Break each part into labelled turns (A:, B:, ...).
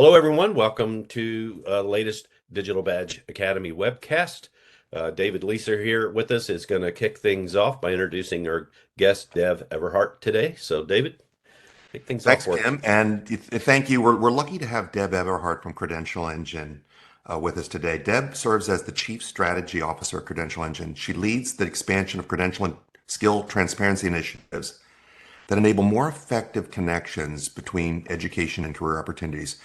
A: Hello, everyone. Welcome to the latest Digital Badge Academy webcast. David Leeser here with us is going to kick things off by introducing our guest, Deb Everhart, today. So, David, kick things off
B: Thanks,
A: for us.
B: Tim, and thank you. We're lucky to have Deb Everhart from Credential Engine with us today. Deb serves as the Chief Strategy Officer at Credential Engine. She leads the expansion of credential and skill transparency initiatives that enable more effective connections between education and career opportunities.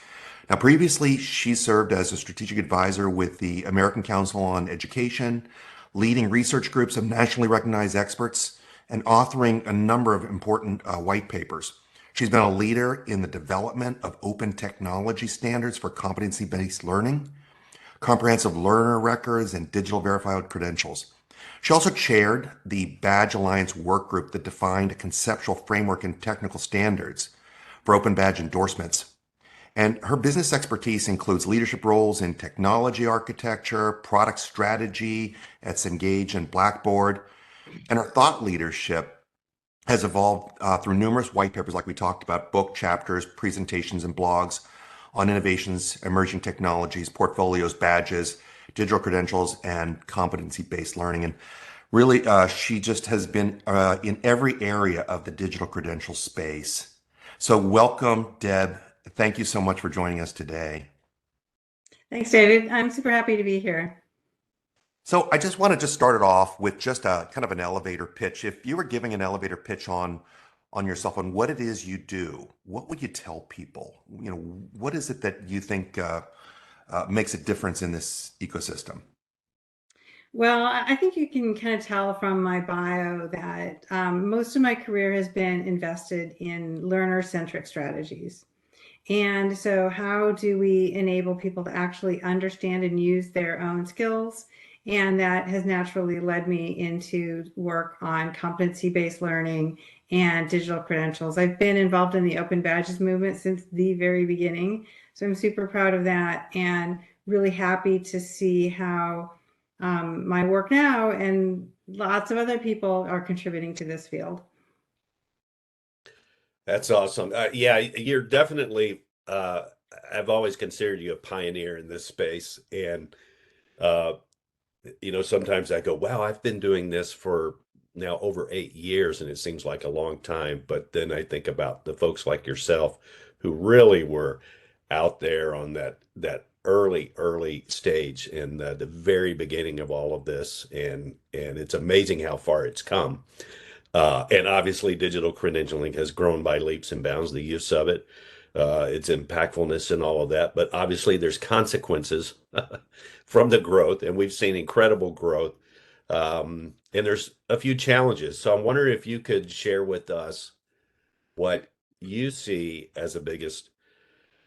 B: Now, previously, she served as a strategic advisor with the American Council on Education, leading research groups of nationally recognized experts, and authoring a number of important white papers. She's been a leader in the development of open technology standards for competency-based learning, comprehensive learner records, and digital verified credentials. She also chaired the Badge Alliance work group that defined a conceptual framework and technical standards for open badge endorsements. And her business expertise includes leadership roles in technology architecture, product strategy at Cengage and Blackboard. And her thought leadership has evolved through numerous white papers, like we talked about, book chapters, presentations, and blogs on innovations, emerging technologies, portfolios, badges, digital credentials, and competency-based learning. And really, she just has been in every area of the digital credential space. So welcome, Deb. Thank you so much for joining us today.
C: Thanks, David. I'm super happy to be here.
B: So I just want to start it off with just a kind of an elevator pitch. If you were giving an elevator pitch on yourself on what it is you do, what would you tell people? You know, what is it that you think makes a difference in this ecosystem?
C: Well, I think you can kind of tell from my bio that most of my career has been invested in learner-centric strategies. And so how do we enable people to actually understand and use their own skills? And that has naturally led me into work on competency-based learning and digital credentials. I've been involved in the open badges movement since the very beginning. So I'm super proud of that and really happy to see how my work now and lots of other people are contributing to this field.
A: That's awesome. Yeah, you're definitely, I've always considered you a pioneer in this space. And, uh, sometimes I go, wow, I've been doing this for now over 8 years, and it seems like a long time. But then I think about the folks like yourself who really were out there on that early stage and the very beginning of all of this, and it's amazing how far it's come. And obviously, digital credentialing has grown by leaps and bounds, the use of it, its impactfulness, and all of that. But obviously, there's consequences from the growth, and we've seen incredible growth. And there's a few challenges. So I'm wondering if you could share with us what you see as the biggest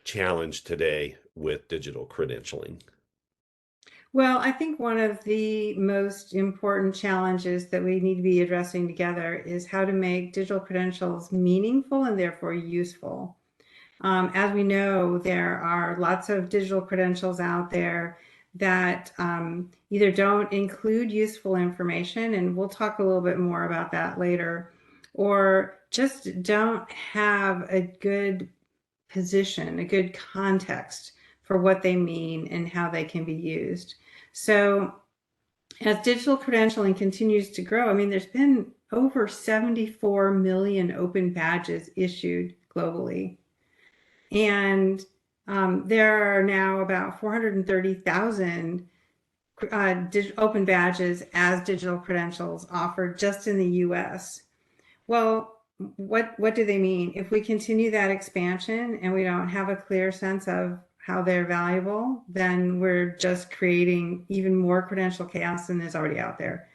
A: challenge today with digital credentialing.
C: Well, I think one of the most important challenges that we need to be addressing together is how to make digital credentials meaningful and therefore useful. As we know, there are lots of digital credentials out there that either don't include useful information, and we'll talk a little bit more about that later, or just don't have a good position, a good context for what they mean and how they can be used. So as digital credentialing continues to grow, I mean, there's been over 74 million open badges issued globally. And there are now about 430,000 open badges as digital credentials offered just in the US. Well, what do they mean? If we continue that expansion and we don't have a clear sense of how they're valuable, then we're just creating even more credential chaos than is already out there.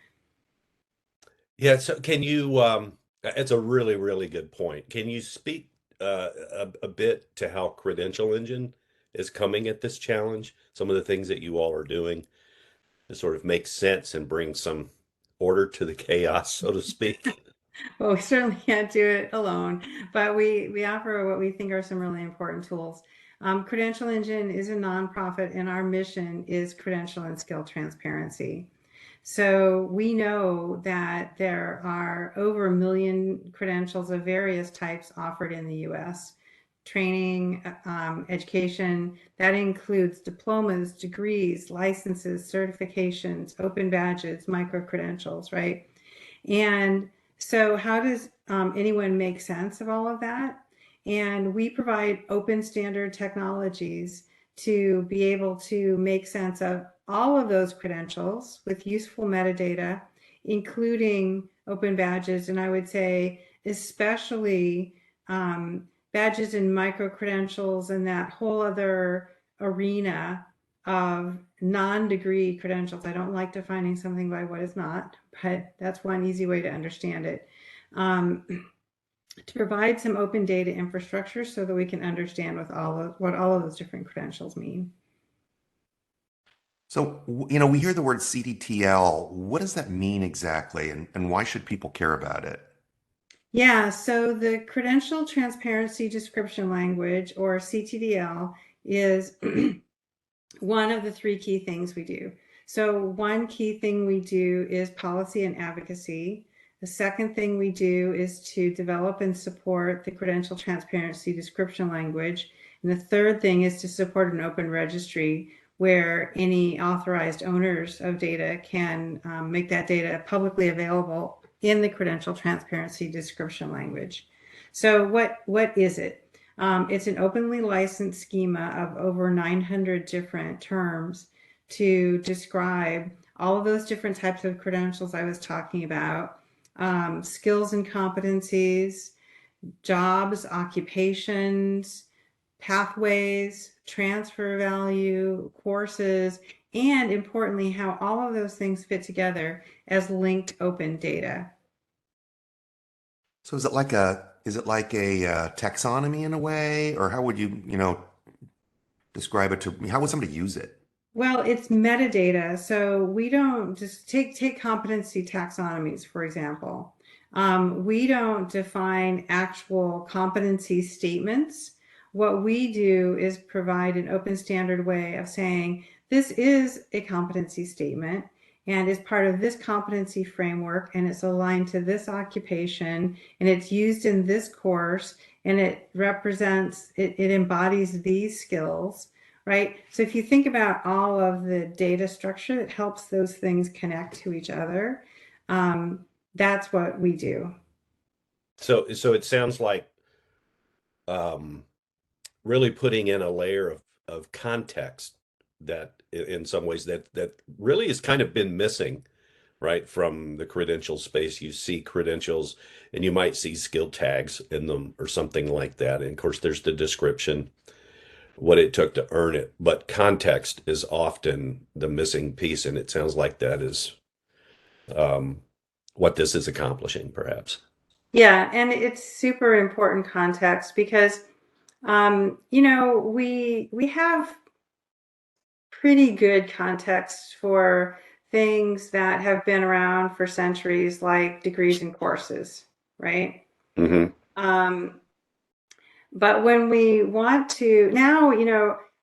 A: Yeah, so can you, it's a really, really good point. Can you speak a bit to how Credential Engine is coming at this challenge? Some of the things that you all are doing to sort of make sense and bring some order to the chaos, so to speak.
C: Well, we certainly can't do it alone, but we offer what we think are some really important tools. Credential Engine is a nonprofit, and our mission is credential and skill transparency. So we know that there are over 1 million credentials of various types offered in the US. training, education. That includes diplomas, degrees, licenses, certifications, open badges, micro-credentials, right? And so how does anyone make sense of all of that? And we provide open standard technologies to be able to make sense of all of those credentials with useful metadata, including open badges. And I would say especially badges and micro-credentials and that whole other arena of non-degree credentials. I don't like defining something by what is not, but that's one easy way to understand it. To provide some open data infrastructure so that we can understand what all of those different credentials mean.
B: So, we hear the word CTDL. What does that mean exactly, and why should people care about it?
C: Yeah, so the Credential Transparency Description Language, or CTDL, is one of the three key things we do. So one key thing we do is policy and advocacy. The second thing we do is to develop and support the Credential Transparency Description Language. And the third thing is to support an open registry where any authorized owners of data can make that data publicly available in the Credential Transparency Description Language. So what is it? It's an openly licensed schema of over 900 different terms to describe all of those different types of credentials I was talking about, skills and competencies, jobs, occupations, pathways, transfer value, courses, and importantly, how all of those things fit together as linked open data.
B: So, is it like a taxonomy in a way, or how would you describe it to me? How would somebody use it?
C: Well, it's metadata. So we don't just take competency taxonomies, for example. We don't define actual competency statements. What we do is provide an open standard way of saying this is a competency statement and is part of this competency framework, and it's aligned to this occupation, and it's used in this course, and it embodies these skills, right? So if you think about all of the data structure that helps those things connect to each other, that's what we do.
A: So it sounds like um, really putting in a layer of context that in some ways that really has kind of been missing, right? From the credential space, you see credentials and you might see skill tags in them or something like that. And of course, there's the description, what it took to earn it, but context is often the missing piece, and it sounds like that is um, what this is accomplishing, perhaps.
C: Yeah, and it's super important context because we have pretty good context for things that have been around for centuries, like degrees and courses, right?
A: Hmm.
C: Um, but when we want to now,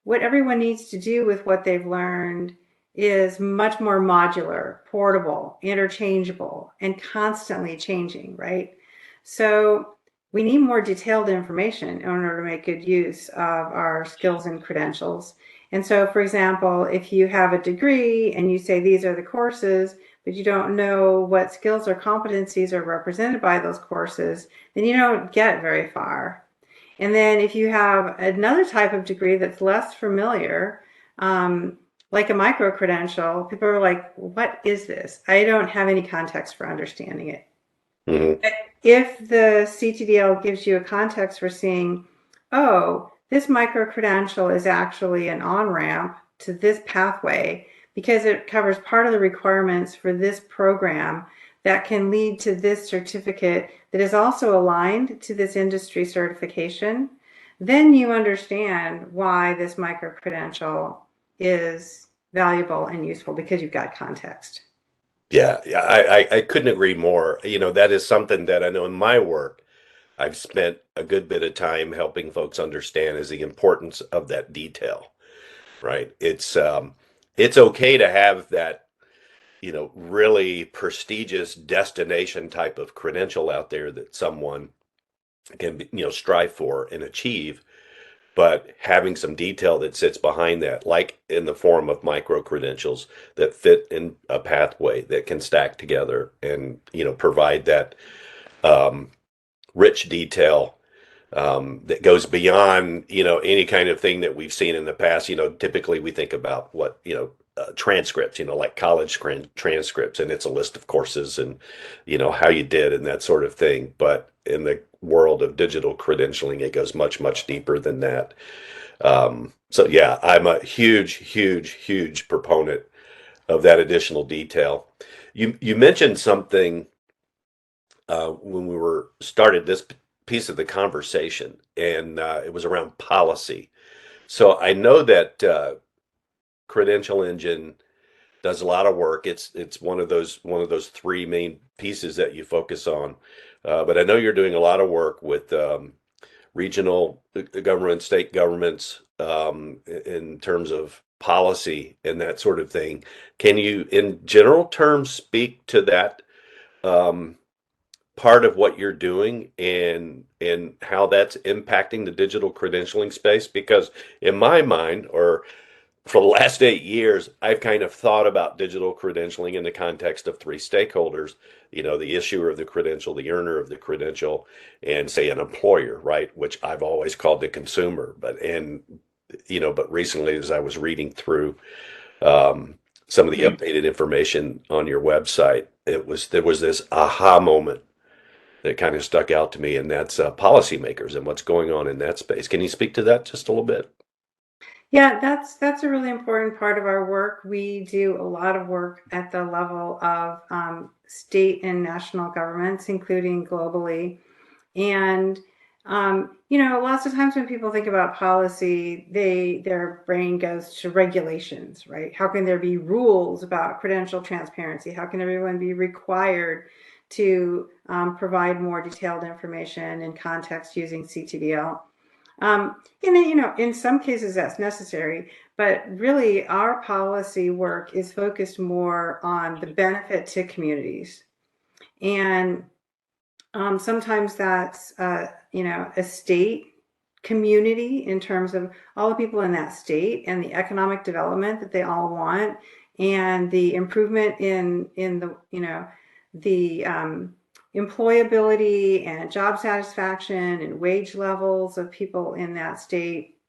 C: what everyone needs to do with what they've learned is much more modular, portable, interchangeable, and constantly changing, right? So we need more detailed information in order to make good use of our skills and credentials. And so, for example, if you have a degree and you say these are the courses, but you don't know what skills or competencies are represented by those courses, then you don't get very far. And then if you have another type of degree that's less familiar, like a micro credential, people are like, what is this? I don't have any context for understanding it.
A: Hmm.
C: But if the CTDL gives you a context for seeing, oh, this micro credential is actually an on-ramp to this pathway because it covers part of the requirements for this program that can lead to this certificate that is also aligned to this industry certification, then you understand why this micro credential is valuable and useful because you've got context.
A: Yeah, yeah, I couldn't agree more. That is something that I know in my work, I've spent a good bit of time helping folks understand is the importance of that detail, right? It's okay to have that, really prestigious destination type of credential out there that someone can, strive for and achieve. but having some detail that sits behind that, like in the form of micro credentials that fit in a pathway that can stack together and, provide that um, rich detail that goes beyond, any kind of thing that we've seen in the past. Typically we think about what, transcripts, like college transcripts, and it's a list of courses and, how you did and that sort of thing. But in the world of digital credentialing, it goes much, much deeper than that. So yeah, I'm a huge, huge, huge proponent of that additional detail. You mentioned something when we were started this piece of the conversation, and it was around policy. So I know that Credential Engine does a lot of work. It's one of those three main pieces that you focus on. But I know you're doing a lot of work with regional government, state governments, in terms of policy and that sort of thing. Can you, in general terms, speak to that um, part of what you're doing and how that's impacting the digital credentialing space? Because in my mind, or for the last 8 years, I've kind of thought about digital credentialing in the context of three stakeholders, the issuer of the credential, the earner of the credential, and say an employer, right? Which I've always called the consumer. But recently, as I was reading through some of the updated information on your website, there was this aha moment that kind of stuck out to me, and that's policymakers and what's going on in that space. Can you speak to that just a little bit?
C: Yeah, that's a really important part of our work. We do a lot of work at the level of state and national governments, including globally. And lots of times when people think about policy, their brain goes to regulations, right? How can there be rules about credential transparency? How can everyone be required to provide more detailed information and context using CTDL? In some cases that's necessary, but really our policy work is focused more on the benefit to communities. And sometimes that's, a state community in terms of all the people in that state and the economic development that they all want, and the improvement in the employability and job satisfaction and wage levels of people in that state.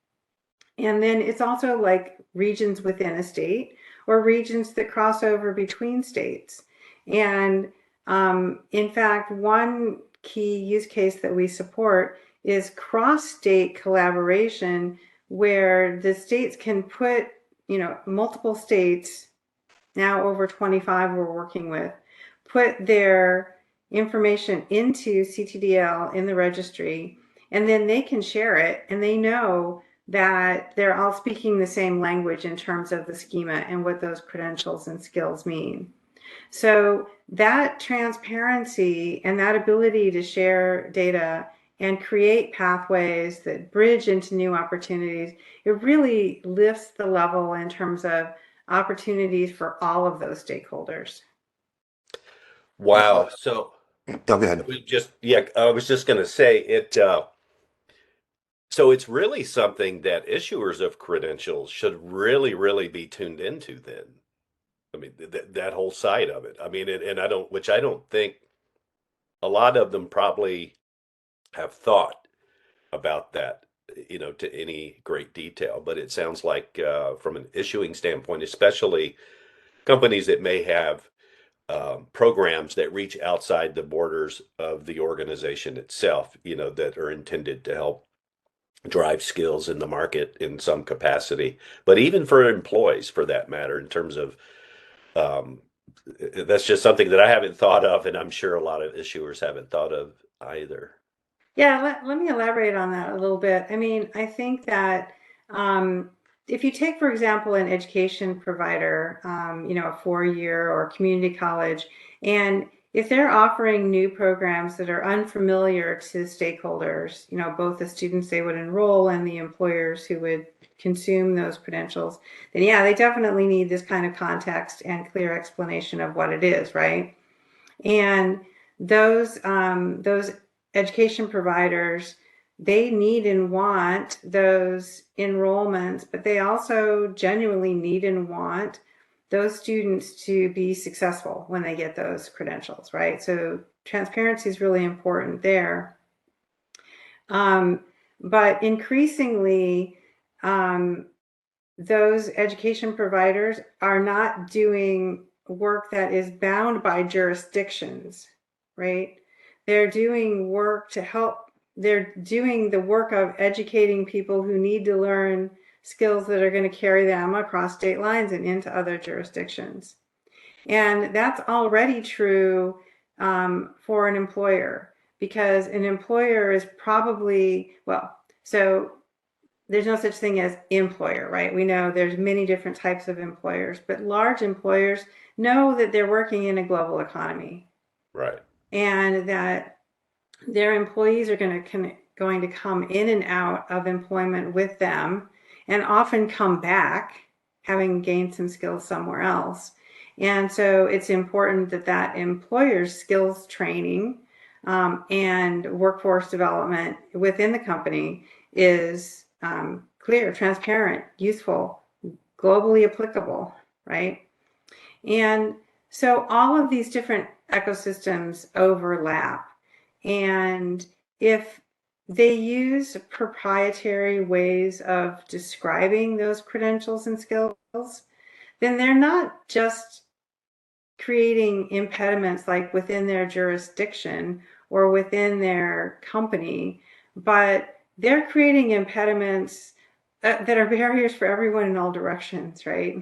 C: And then it's also like regions within a state or regions that cross over between states. And in fact, one key use case that we support is cross-state collaboration, where the states can put, multiple states, now over 25 we're working with, put their information into CTDL in the registry, and then they can share it, and they know that they're all speaking the same language in terms of the schema and what those credentials and skills mean. So that transparency and that ability to share data and create pathways that bridge into new opportunities, it really lifts the level in terms of opportunities for all of those stakeholders.
A: Wow. So
B: Oh, go ahead.
A: I was just going to say it. So it's really something that issuers of credentials should really, really be tuned into then. I mean, that whole side of it. I mean, and I don't think a lot of them probably have thought about that, to any great detail. But it sounds like, from an issuing standpoint, especially companies that may have programs that reach outside the borders of the organization itself, that are intended to help drive skills in the market in some capacity, but even for employees for that matter, in terms of um, that's just something that I haven't thought of, and I'm sure a lot of issuers haven't thought of either.
C: Yeah, let me elaborate on that a little bit. I mean, I think that um, if you take, for example, an education provider, a 4-year or community college, and if they're offering new programs that are unfamiliar to stakeholders, both the students they would enroll and the employers who would consume those credentials, then yeah, they definitely need this kind of context and clear explanation of what it is, right? And those education providers, they need and want those enrollments, but they also genuinely need and want those students to be successful when they get those credentials, right? So transparency is really important there. But increasingly, those education providers are not doing work that is bound by jurisdictions, right? They're doing work to help, they're doing the work of educating people who need to learn skills that are going to carry them across state lines and into other jurisdictions. And that's already true for an employer, because an employer is probably, well, so there's no such thing as employer, right? We know there's many different types of employers, but large employers know that they're working in a global economy,
A: Right.
C: and that their employees are going to come in and out of employment with them, and often come back having gained some skills somewhere else. And so it's important that that employer's skills training and workforce development within the company is clear, transparent, useful, globally applicable, right? And so all of these different ecosystems overlap. And if they use proprietary ways of describing those credentials and skills, then they're not just creating impediments like within their jurisdiction or within their company, but they're creating impediments that are barriers for everyone in all directions, right?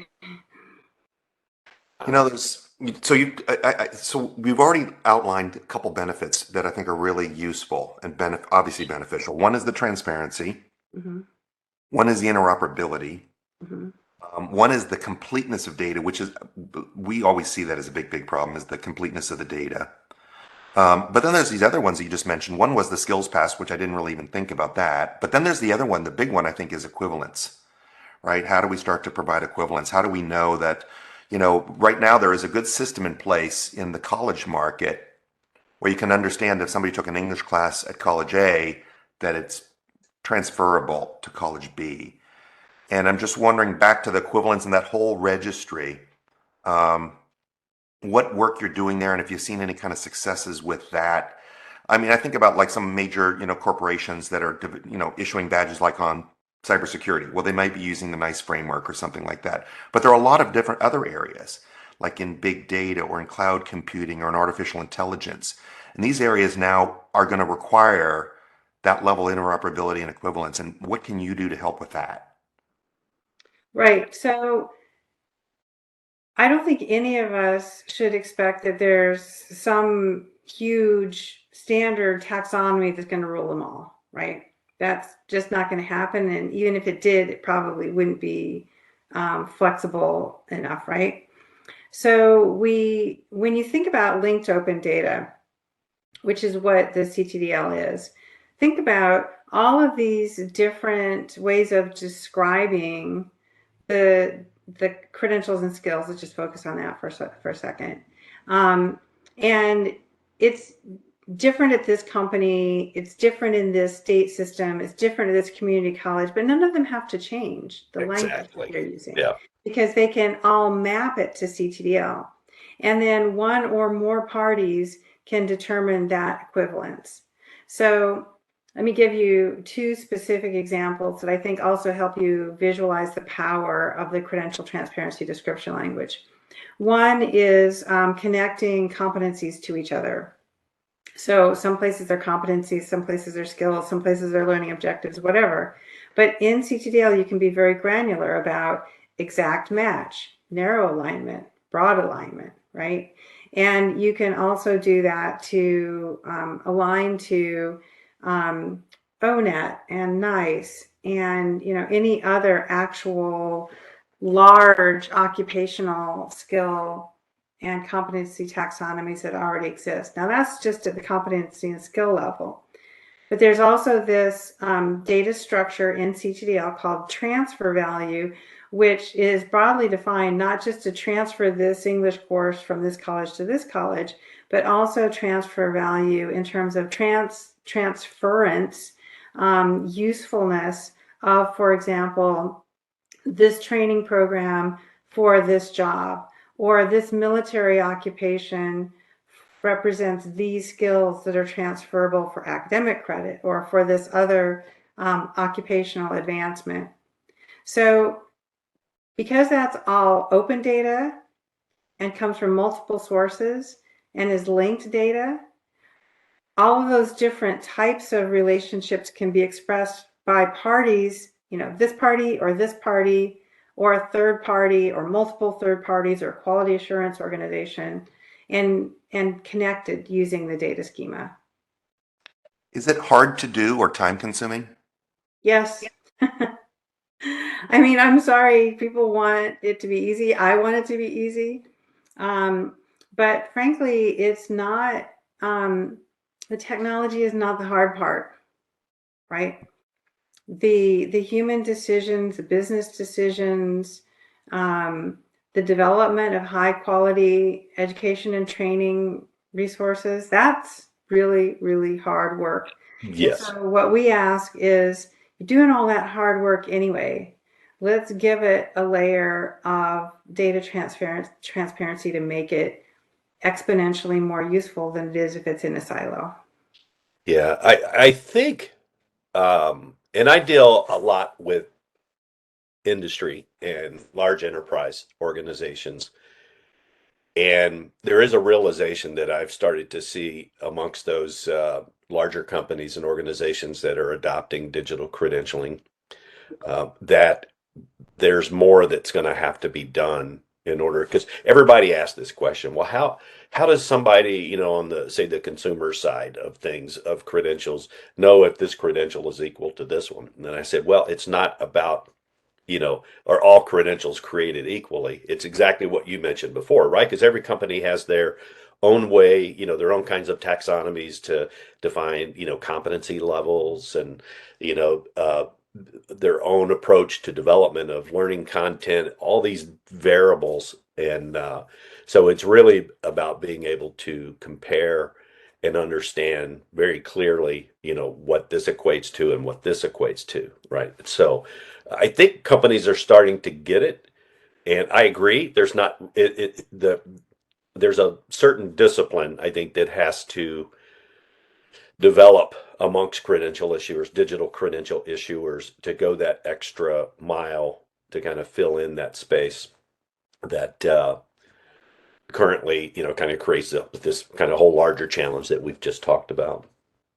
B: You know, so we've already outlined a couple benefits that I think are really useful and obviously beneficial. One is the transparency.
C: Mm-hmm.
B: One is the interoperability.
C: Mm-hmm.
B: One is the completeness of data, which is, we always see that as a big, big problem, is the completeness of the data. But then there's these other ones that you just mentioned. One was the skills pass, which I didn't really even think about that. But then there's the other one, the big one, I think, is equivalence, right? How do we start to provide equivalence? How do we know that, right now there is a good system in place in the college market where you can understand if somebody took an English class at college A, that it's transferable to college B. And I'm just wondering, back to the equivalence and that whole registry, um, what work you're doing there, and if you've seen any kind of successes with that. I mean, I think about like some major, corporations that are, issuing badges like on cybersecurity. Well, they might be using the NICE framework or something like that. But there are a lot of different other areas, like in big data or in cloud computing or in artificial intelligence. And these areas now are going to require that level of interoperability and equivalence. And what can you do to help with that?
C: Right. So I don't think any of us should expect that there's some huge standard taxonomy that's going to rule them all, right? That's just not going to happen. And even if it did, it probably wouldn't be flexible enough, right? So when you think about linked open data, which is what the CTDL is, think about all of these different ways of describing the credentials and skills. Let's just focus on that for a second. And it's different at this company, it's different in this state system, it's different at this community college, but none of them have to change the language that
A: Exactly.
C: they're using,
A: Yeah.
C: because they can all map it to CTDL. And then one or more parties can determine that equivalence. So let me give you two specific examples that I think also help you visualize the power of the credential transparency description language. One is connecting competencies to each other. So some places are competencies, some places are skills, some places are learning objectives, whatever. But in CTDL, you can be very granular about exact match, narrow alignment, broad alignment, right? And you can also do that to align to ONET and NICE and any other actual large occupational skill and competency taxonomies that already exist. Now that's just at the competency and skill level. But there's also this data structure in CTDL called transfer value, which is broadly defined not just to transfer this English course from this college to this college, but also transfer value in terms of transference usefulness of, for example, this training program for this job, or this military occupation represents these skills that are transferable for academic credit or for this other occupational advancement. So because that's all open data and comes from multiple sources and is linked data, all of those different types of relationships can be expressed by parties, this party, or a third party, or multiple third parties, or quality assurance organization, and connected using the data schema.
B: Is it hard to do or time consuming?
C: Yes. I mean, I'm sorry, people want it to be easy. I want it to be easy. But frankly, it's not, the technology is not the hard part, right? The human decisions, the business decisions, the development of high quality education and training resources, that's really, really hard work. And
A: Yes.
C: so what we ask is, you're doing all that hard work anyway, let's give it a layer of data transparency to make it exponentially more useful than it is if it's in a silo.
A: Yeah. I think, and I deal a lot with industry and large enterprise organizations. And there is a realization that I've started to see amongst those larger companies and organizations that are adopting digital credentialing, that there's more that's going to have to be done in order, because everybody asks this question, well, how does somebody, on the, say, the consumer side of things, of credentials, know if this credential is equal to this one? And then I said, well, it's not about, are all credentials created equally? It's exactly what you mentioned before, right? Because every company has their own way, their own kinds of taxonomies to define, competency levels, and, you know, uh, their own approach to development of learning content, all these variables. And so it's really about being able to compare and understand very clearly, what this equates to and what this equates to, right? So I think companies are starting to get it. And I agree, there's a certain discipline, I think, that has to develop amongst credential issuers, digital credential issuers, to go that extra mile to kind of fill in that space that currently, kind of creates this kind of whole larger challenge that we've just talked about.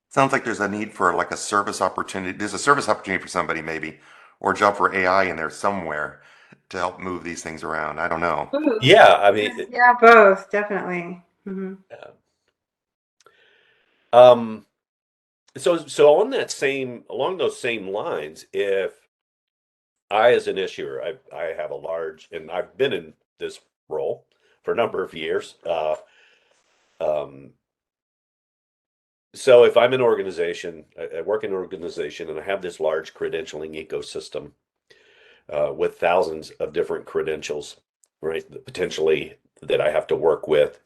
B: Sounds like there's a need for like a service opportunity. There's a service opportunity for somebody maybe, or a job for AI in there somewhere to help move these things around. I don't know.
C: Both.
A: Yeah, I mean,
C: Yeah, both, definitely.
A: um, so along those same lines, if I, as an issuer, I have a large, and I've been in this role for a number of years. Um, so if I'm an organization, I work in an organization, and I have this large credentialing ecosystem with thousands of different credentials, right? Potentially that I have to work with,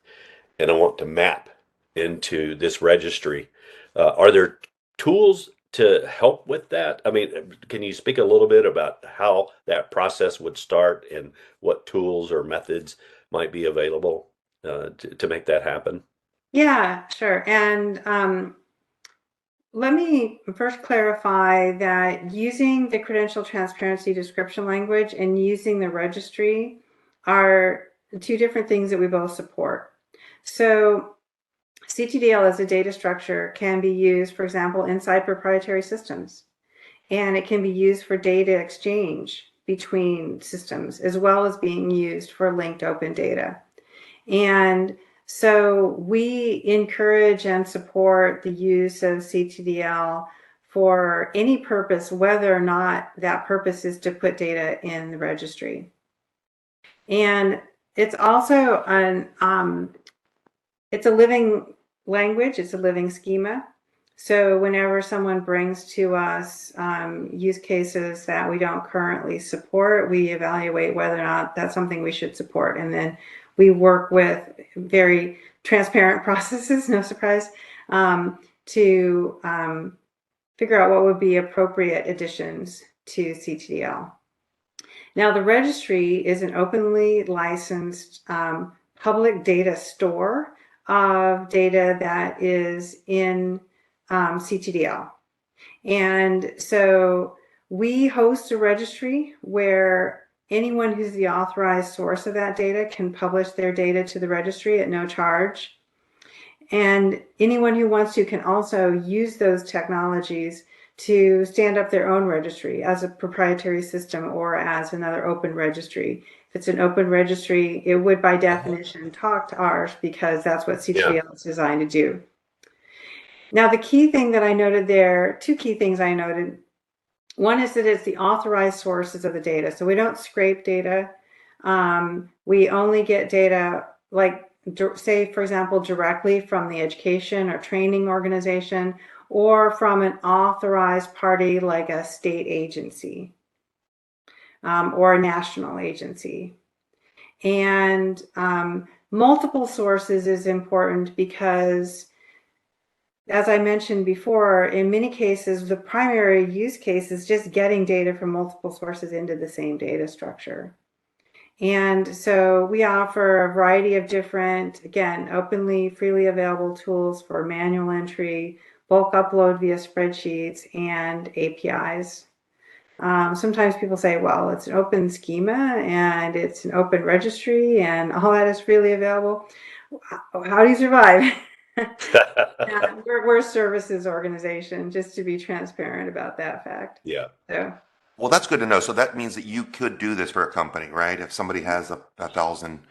A: and I want to map into this registry. Are there tools to help with that? I mean, can you speak a little bit about how that process would start and what tools or methods might be available to make that happen?
C: Yeah, sure. And let me first clarify that using the credential transparency description language and using the registry are two different things that we both support. So CTDL as a data structure can be used, for example, inside proprietary systems, and it can be used for data exchange between systems, as well as being used for linked open data. And so we encourage and support the use of CTDL for any purpose, whether or not that purpose is to put data in the registry. And it's also it's a living language, it's a living schema. So whenever someone brings to us use cases that we don't currently support, we evaluate whether or not that's something we should support. And then we work with very transparent processes, no surprise, to figure out what would be appropriate additions to CTDL. Now, the registry is an openly licensed public data store of data that is in CTDL. And so we host a registry where anyone who's the authorized source of that data can publish their data to the registry at no charge. And anyone who wants to can also use those technologies to stand up their own registry as a proprietary system or as another open registry. If it's an open registry, it would by definition talk to ours because that's what CTDL is designed to do. Now, the key thing that I noted there, two key things I noted. One is that it's the authorized sources of the data. So we don't scrape data. We only get data, like, say, for example, directly from the education or training organization or from an authorized party like a state agency or a national agency. And multiple sources is important because, as I mentioned before, in many cases, the primary use case is just getting data from multiple sources into the same data structure. And so we offer a variety of different, again, openly, freely available tools for manual entry, bulk upload via spreadsheets, and APIs. Sometimes people say, well, it's an open schema and it's an open registry and all that is freely available. How do you survive? Yeah, we're a services organization, just to be transparent about that fact.
A: Yeah.
C: So,
B: Well, that's good to know. So that means that you could do this for a company, right? If somebody has a 1,000
C: yep,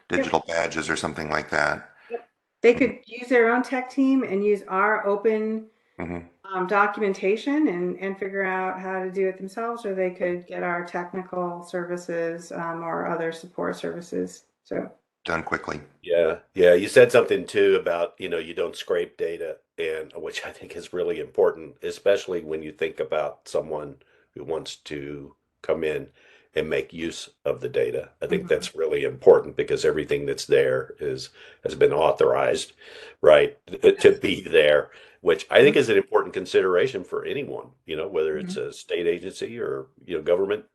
B: digital badges or something like that.
C: yep. They could use their own tech team and use our open
B: Mm-hmm.
C: documentation and figure out how to do it themselves, or they could get our technical services or other support services. So,
B: Done quickly.
A: Yeah, yeah. You said something too about, you don't scrape data, and which I think is really important, especially when you think about someone who wants to come in and make use of the data. I think
C: mhm,
A: that's really important because everything that's there has been authorized, right, to
C: yes.
A: be there, which I think is an important consideration for anyone, whether it's
C: Mhm.
A: a state agency or, government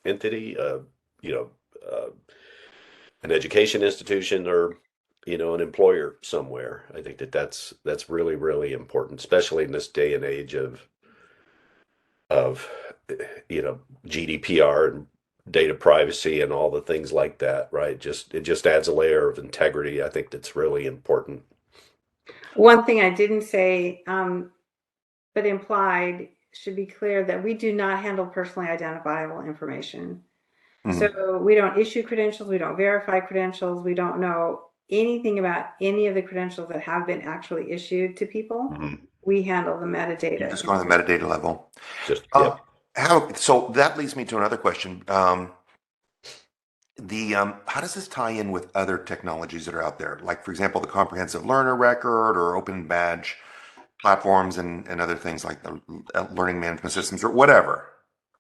A: entity, you know, uh, an education institution or an employer somewhere. I think that's really really important, especially in this day and age of you know GDPR and data privacy and all the things like that, right? It just adds a layer of integrity. I think that's really important.
C: One thing I didn't say, but implied, should be clear that we do not handle personally identifiable information.
B: Mm-hmm.
C: So we don't issue credentials, we don't verify credentials, we don't know anything about any of the credentials that have been actually issued to people.
A: Mhm.
C: We handle the
B: You
C: metadata.
B: just go on the metadata level.
A: Just
B: Um,
A: yep.
B: so that leads me to another question. How does this tie in with other technologies that are out there? Like, for example, the comprehensive learner record or open badge platforms and other things like the learning management systems or whatever.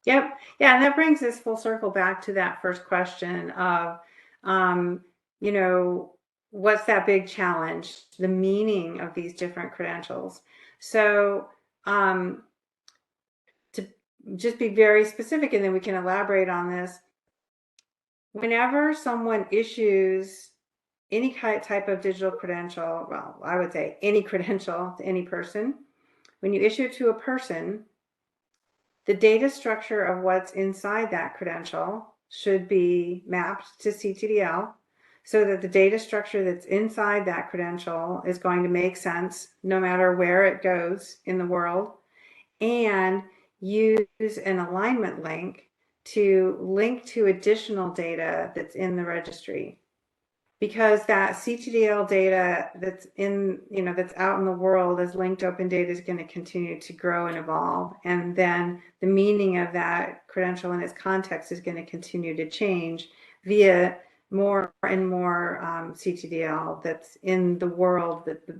C: Yep. Yeah, and that brings us full circle back to that first question of, um, you know, what's that big challenge? The meaning of these different credentials. So, um, to just be very specific, and then we can elaborate on this. Whenever someone issues any type of digital credential, well, I would say any credential to any person, when you issue it to a person, the data structure of what's inside that credential should be mapped to CTDL so that the data structure that's inside that credential is going to make sense no matter where it goes in the world, and use an alignment link to link to additional data that's in the registry. Because that CTDL data that's that's out in the world as linked open data is going to continue to grow and evolve. And then the meaning of that credential and its context is going to continue to change via more and more CTDL that's in the world that the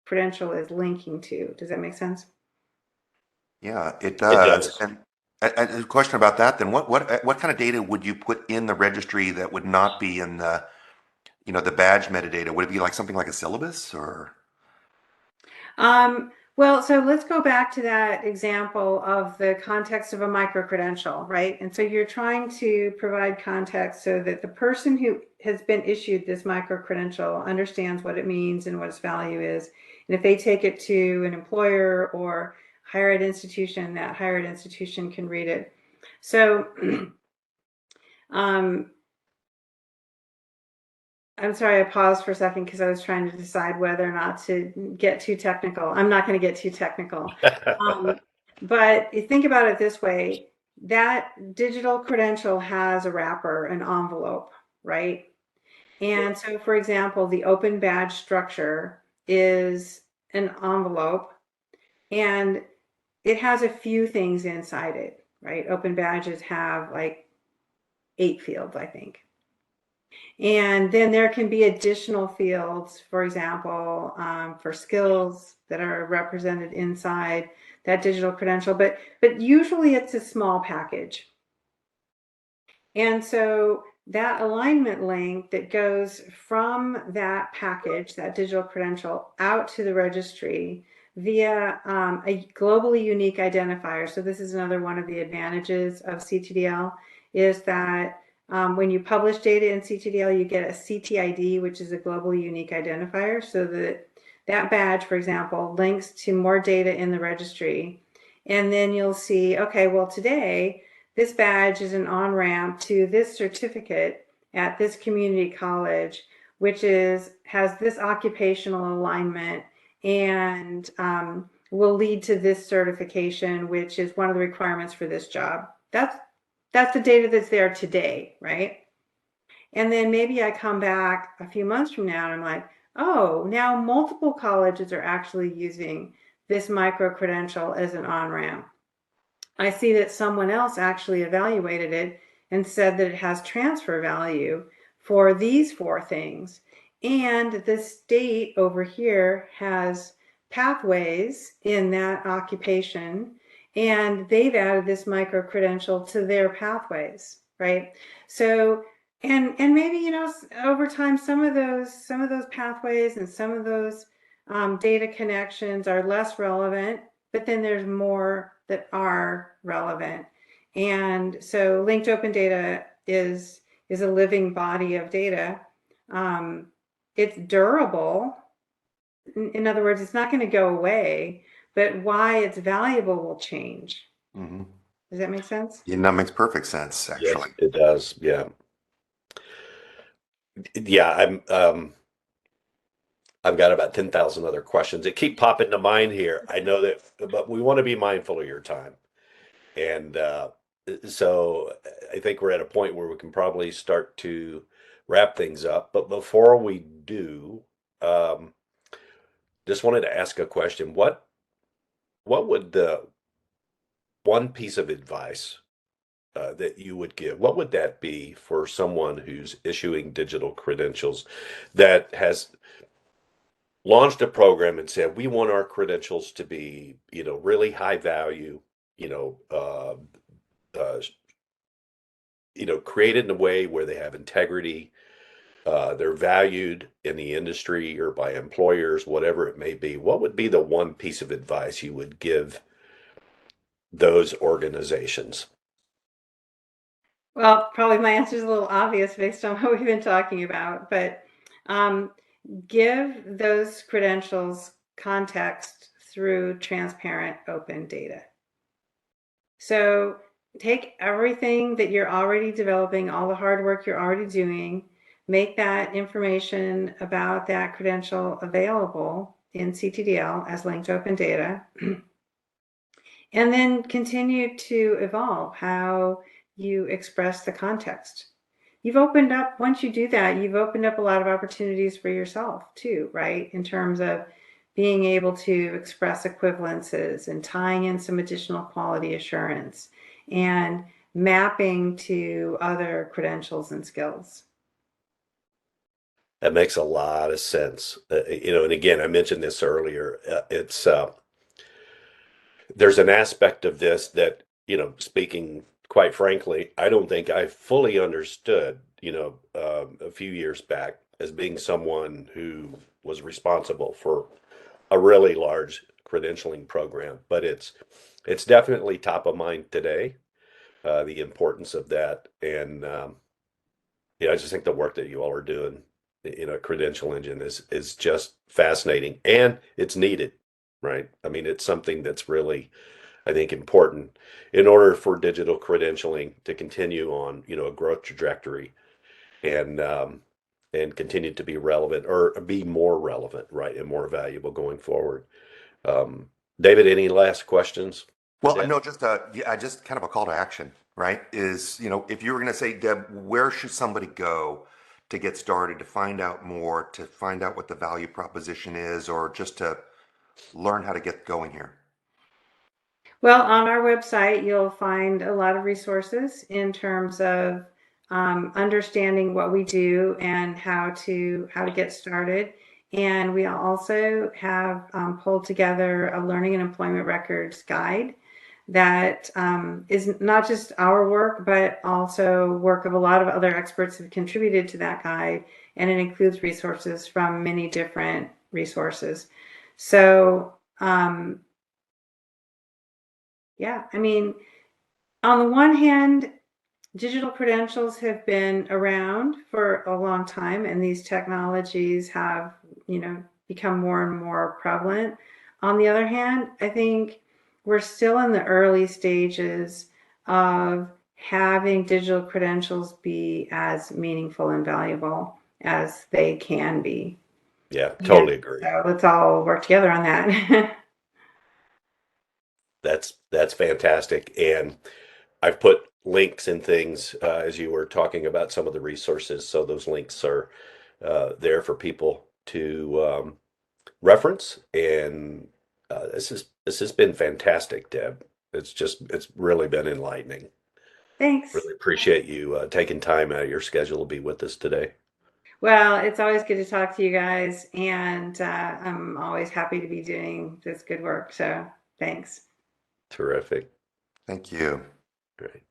C: credential is linking to. Does that make sense?
B: Yeah, it
A: It
B: does.
A: does.
B: And a question about that, then what kind of data would you put in the registry that would not be in the badge metadata? Would it be like something like a syllabus or?
C: Well, so let's go back to that example of the context of a micro-credential, right? And so you're trying to provide context so that the person who has been issued this micro-credential understands what it means and what its value is. And if they take it to an employer or higher ed institution, that higher ed institution can read it. So I'm sorry, I paused for a second because I was trying to decide whether or not to get too technical. I'm not going to get too technical. But you think about it this way, that digital credential has a wrapper, an envelope, right? And so, for example, the open badge structure is an envelope and it has a few things inside it, right? Open badges have like 8 fields, I think. And then there can be additional fields, for example, for skills that are represented inside that digital credential, but usually it's a small package. And so that alignment link that goes from that package, that digital credential, out to the registry via a globally unique identifier. So this is another one of the advantages of CTDL is that when you publish data in CTDL, you get a CTID, which is a globally unique identifier, so that that badge, for example, links to more data in the registry. And then you'll see, okay, well, today, this badge is an on-ramp to this certificate at this community college, which has this occupational alignment and will lead to this certification, which is one of the requirements for this job. That's the data that's there today, right? And then maybe I come back a few months from now and I'm like, oh, now multiple colleges are actually using this micro-credential as an on-ramp. I see that someone else actually evaluated it and said that it has transfer value for these 4 things. And the state over here has pathways in that occupation, and they've added this micro credential to their pathways, right? So, and maybe, you know, over time, some of those pathways and some of those data connections are less relevant, but then there's more that are relevant. And so linked open data is a living body of data. It's durable. In other words, it's not going to go away, but why it's valuable will change.
B: Mm-hmm.
C: Does that make sense?
B: Yeah, that makes perfect sense,
A: Yes,
B: actually.
A: it does. Yeah. Yeah, I've got about 10,000 other questions that keep popping to mind here. I know that, but we want to be mindful of your time. And so I think we're at a point where we can probably start to wrap things up. But before we do, um, just wanted to ask a question. What would the one piece of advice that you would give? What would that be for someone who's issuing digital credentials that has launched a program and said, we want our credentials to be, you know, really high value, you know, uh, you know, created in a way where they have integrity, they're valued in the industry or by employers, whatever it may be. What would be the one piece of advice you would give those organizations?
C: Well, probably my answer is a little obvious based on what we've been talking about, but um, give those credentials context through transparent, open data. So take everything that you're already developing, all the hard work you're already doing, make that information about that credential available in CTDL as linked open data, and then continue to evolve how you express the context. You've opened up, once you do that, you've opened up a lot of opportunities for yourself too, right? In terms of being able to express equivalences and tying in some additional quality assurance and mapping to other credentials and skills.
A: That makes a lot of sense. You know, and again, I mentioned this earlier. It's there's an aspect of this that, you know, speaking quite frankly, I don't think I fully understood, you know, a few years back as being someone who was responsible for a really large credentialing program, but it's definitely top of mind today, the importance of that. And I just think the work that you all are doing, Credential Engine is just fascinating and it's needed, right? I mean, it's something that's really, I think, important in order for digital credentialing to continue on, a growth trajectory and continue to be relevant or be more relevant, right, and more valuable going forward. Um, David, any last questions?
B: Well,
A: Deb?
B: no, just kind of a call to action, right? Is, if you were going to say, Deb, where should somebody go to get started, to find out more, to find out what the value proposition is, or just to learn how to get going here?
C: Well, on our website, you'll find a lot of resources in terms of understanding what we do and how to get started. And we also have pulled together a learning and employment records guide that is not just our work, but also work of a lot of other experts who've contributed to that guide. And it includes resources from many different resources. So, yeah, I mean, on the one hand, digital credentials have been around for a long time, and these technologies have, become more and more prevalent. On the other hand, I think we're still in the early stages of having digital credentials be as meaningful and valuable as they can be.
A: Yeah,
C: And
A: totally agree.
C: so let's all work together on that.
A: That's fantastic. And I've put links and things as you were talking about some of the resources. So those links are there for people to reference. And this has been fantastic, Deb. It's really been enlightening.
C: Thanks.
A: Really appreciate you taking time out of your schedule to be with us today.
C: Well, it's always good to talk to you guys, and I'm always happy to be doing this good work. So thanks.
A: Terrific.
B: Thank you.
A: Great.